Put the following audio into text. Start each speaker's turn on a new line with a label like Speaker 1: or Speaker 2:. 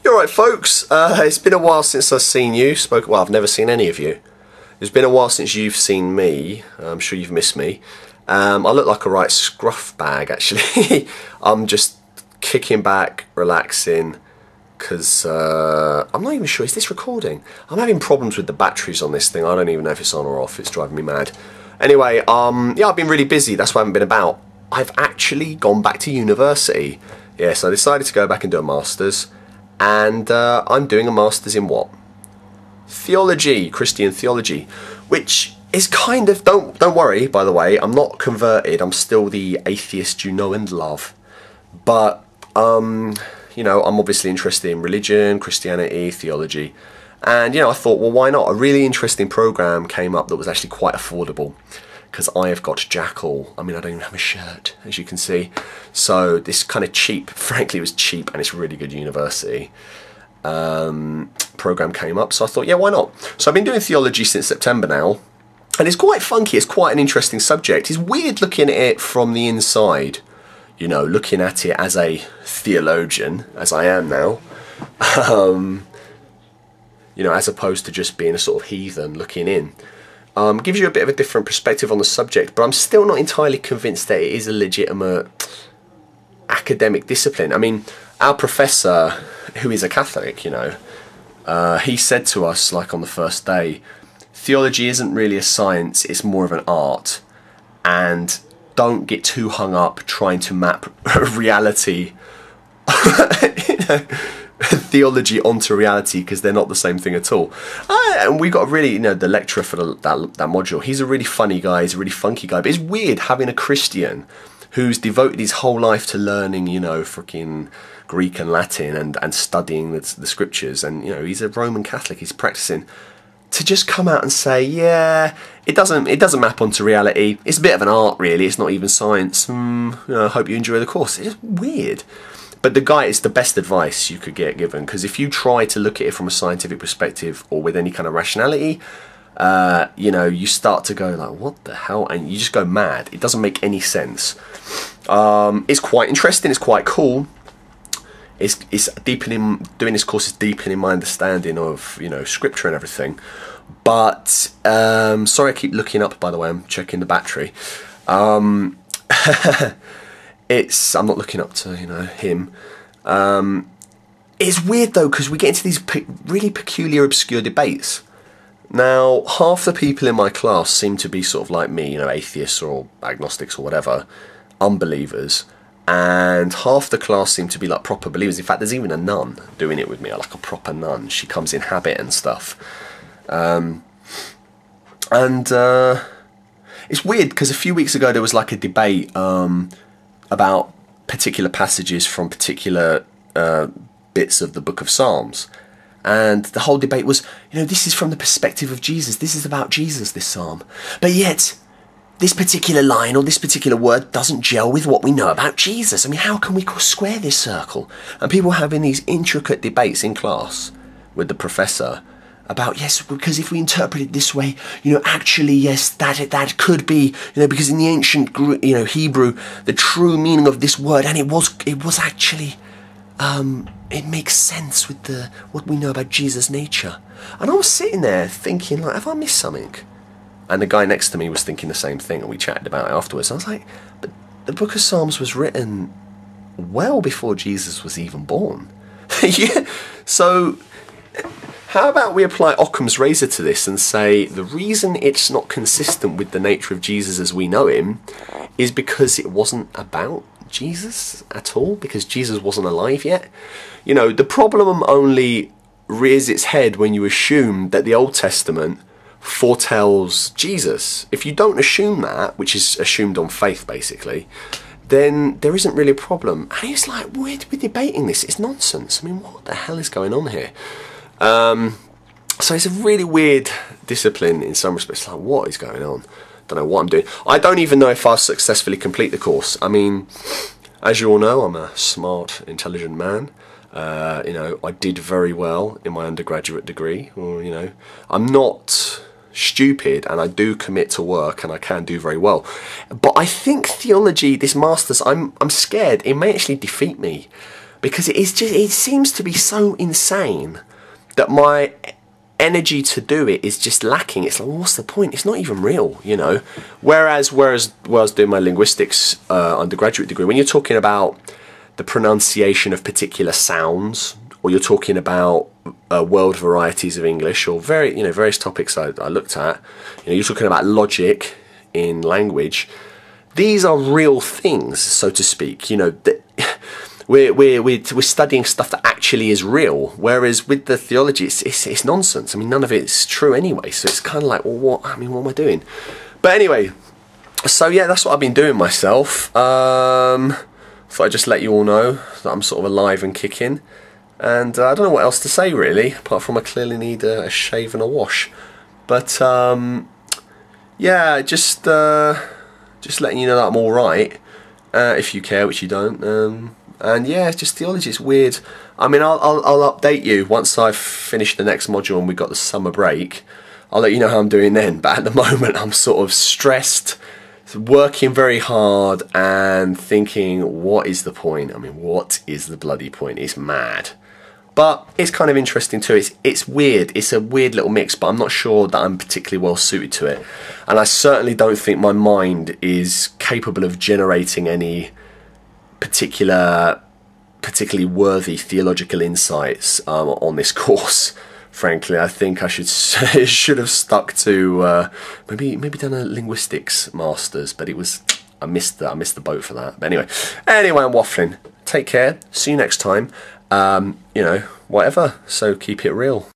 Speaker 1: You're right, folks. It's been a while since I've seen you. Well, I've never seen any of you. It's been a while since you've seen me. I'm sure you've missed me. I look like a right scruff bag, actually. I'm just kicking back, relaxing, because I'm not even sure. Is this recording? I'm having problems with the batteries on this thing. I don't even know if it's on or off. It's driving me mad. Anyway, yeah, I've been really busy. That's why I haven't been about. I've actually gone back to university. Yes, I decided to go back and do a master's. And I'm doing a master's in what? Theology, Christian theology, which is kind of, don't worry, by the way, I'm not converted. I'm still the atheist you know and love. But, you know, I'm obviously interested in religion, Christianity, theology. And, you know, I thought, well, why not? A really interesting program came up that was actually quite affordable. Because I have got Jackal. I mean, I don't even have a shirt, as you can see. So this kind of cheap, frankly, it was cheap, and it's a really good university. Program came up, so I thought, yeah, why not? So I've been doing theology since September now, and it's quite funky. It's quite an interesting subject. It's weird looking at it from the inside, you know, looking at it as a theologian, as I am now. You know, as opposed to just being a sort of heathen looking in. Gives you a bit of a different perspective on the subject, but I'm still not entirely convinced that it is a legitimate academic discipline. I mean, our professor, who is a Catholic, you know, he said to us, like on the first day, theology isn't really a science, it's more of an art, and don't get too hung up trying to map reality, you know, theology onto reality, because they're not the same thing at all. And we got really, you know, the lecturer for that module, he's a really funny guy, he's a really funky guy, but it's weird having a Christian who's devoted his whole life to learning, you know, freaking Greek and Latin and studying the scriptures, and, you know, he's a Roman Catholic, he's practicing, to just come out and say, yeah, it doesn't map onto reality, it's a bit of an art really, it's not even science, you know, I hope you enjoy the course. It's weird. But the guy, it's the best advice you could get given, because if you try to look at it from a scientific perspective or with any kind of rationality, you know, you start to go like, what the hell? And you just go mad. It doesn't make any sense. It's quite interesting. It's quite cool. It's deepening, doing this course is deepening my understanding of, you know, scripture and everything. But, sorry I keep looking up, by the way, I'm checking the battery. I'm not looking up to, you know, him. It's weird though, because we get into these really peculiar, obscure debates. Now, half the people in my class seem to be sort of like me, you know, atheists or agnostics or whatever, unbelievers, and half the class seem to be like proper believers. In fact, there's even a nun doing it with me, like a proper nun. She comes in habit and stuff. It's weird, because a few weeks ago there was like a debate about particular passages from particular bits of the book of Psalms, and the whole debate was, you know, this is from the perspective of Jesus, this is about Jesus, this psalm, but yet this particular line or this particular word doesn't gel with what we know about Jesus. I mean, how can we square this circle? And people having these intricate debates in class with the professor about, yes, because if we interpret it this way, you know, actually, yes, that could be, you know, because in the ancient, you know, Hebrew, the true meaning of this word, and it was actually, it makes sense with what we know about Jesus' nature. And I was sitting there thinking, like, have I missed something? And the guy next to me was thinking the same thing, and we chatted about it afterwards. I was like, but the book of Psalms was written well before Jesus was even born. Yeah, so how about we apply Occam's razor to this and say the reason it's not consistent with the nature of Jesus as we know him is because it wasn't about Jesus at all, because Jesus wasn't alive yet. You know, the problem only rears its head when you assume that the Old Testament foretells Jesus. If you don't assume that, which is assumed on faith basically, then there isn't really a problem. And it's like, we're debating this, it's nonsense. I mean, what the hell is going on here? So it's a really weird discipline in some respects. Like, what is going on? Don't know what I'm doing. I don't even know if I'll successfully complete the course. I mean, as you all know, I'm a smart, intelligent man. You know, I did very well in my undergraduate degree. Or, you know, I'm not stupid, and I do commit to work, and I can do very well. But I think theology, this master's, I'm scared it may actually defeat me, because it seems to be so insane that my energy to do it is just lacking. It's like, well, what's the point? It's not even real, you know. Whereas when I was doing my linguistics undergraduate degree, when you're talking about the pronunciation of particular sounds, or you're talking about world varieties of English, or various topics I looked at, you're talking about logic in language. These are real things, so to speak. We're studying stuff that actually is real, whereas with the theology, it's nonsense. I mean, none of it's true anyway. So it's kind of like, well, what am I doing? But anyway, so yeah, that's what I've been doing myself. Thought I'd just let you all know that I'm sort of alive and kicking, and I don't know what else to say really, apart from I clearly need a shave and a wash. But yeah, just letting you know that I'm all right, if you care, which you don't. And yeah, it's just theology. It's weird. I mean, I'll update you once I've finished the next module and we've got the summer break. I'll let you know how I'm doing then. But at the moment, I'm sort of stressed, working very hard, and thinking, what is the point? I mean, what is the bloody point? It's mad. But it's kind of interesting too. It's weird. It's a weird little mix, but I'm not sure that I'm particularly well suited to it. And I certainly don't think my mind is capable of generating any particularly worthy theological insights on this course. Frankly, I think I should have stuck to maybe done a linguistics masters, but I missed the boat for that. But anyway, I'm waffling. Take care. See you next time. Whatever. So keep it real.